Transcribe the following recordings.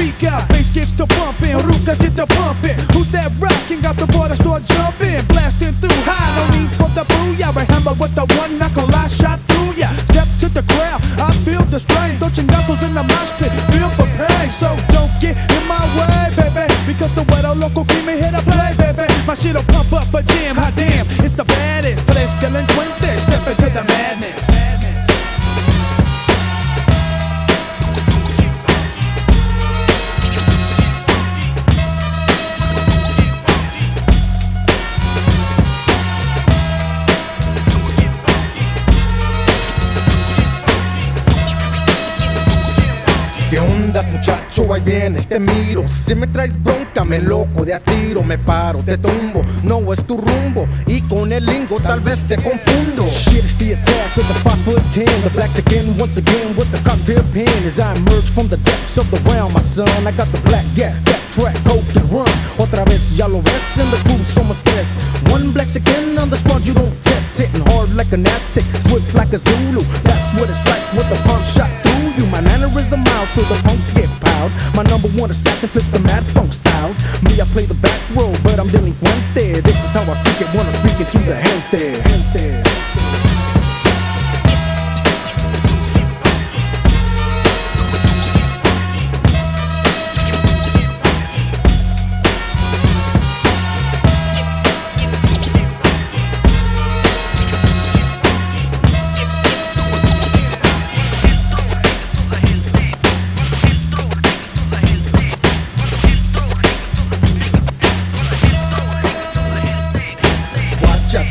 speak out, bass gets to bumping, rucas get to pumping. Who's that rocking? Got the boy that start jumping, blasting through high, no need for the booyah. Right hammer with the one knuckle, I shot through ya. Step to the crowd, I feel the strain. Dos chingazos in the mosh pit, feel for pain. So don't get in my way, baby, because the weather local keep me here to play, baby. My shit'll pump up a jam, hot damn, it's the baddest. Tres delincuentes, step into the madness. ¿Qué ondas, muchacho? Ahí vienes, te miro. Si me traes bronca, me loco de a tiro. Me paro, te tumbo, no es tu rumbo. Y con el lingo tal vez te confundo. Shit, it's the attack with the 5'10". The blacks again, once again with the cocktail pen. As I emerge from the depths of the realm, my son, I got the black gap, that track, hope and run. Otra vez, ya lo ves, in the crew somos tres. One blacks again on the squad, you don't test. Hitting hard like an Aztec, swift like a Zulu. That's what it's like with the pump shot through you. My mannerism miles till the punks get piled. My number one assassin flips the mad funk styles. Me, I play the back row, but I'm delinquente. This is how I freak it when I'm speaking to the gente.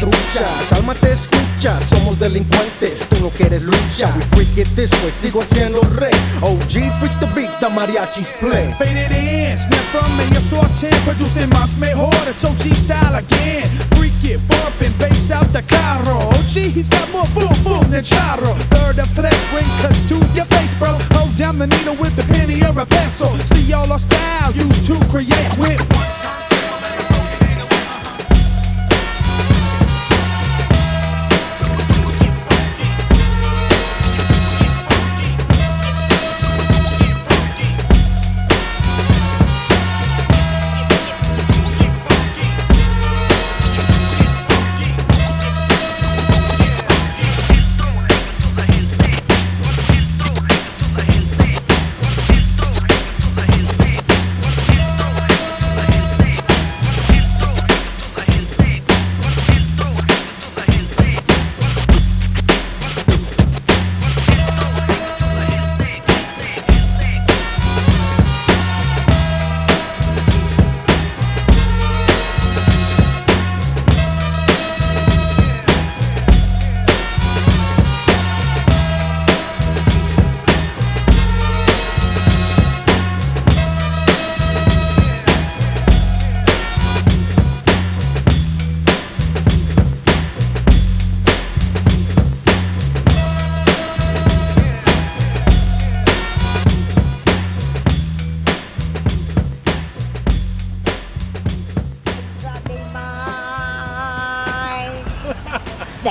Trucha, cálmate, escucha, somos delincuentes, tú no quieres lucha. We freak it this way, sigo siendo el rey. OG freaks the beat, the mariachis play. Faded in, snap from me, assorted, produced en más mejor. It's OG style again. Freak it, bumping, bass out the carro. OG, he's got more boom boom than charro. Third of tres, bring cuts to your face, bro. Hold down the needle with the penny or a pencil. See all our style used to create with one time.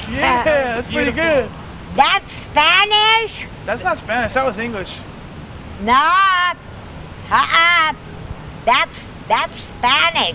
Yeah, that's pretty good. That's Spanish? That's not Spanish, that was English. No. That's Spanish.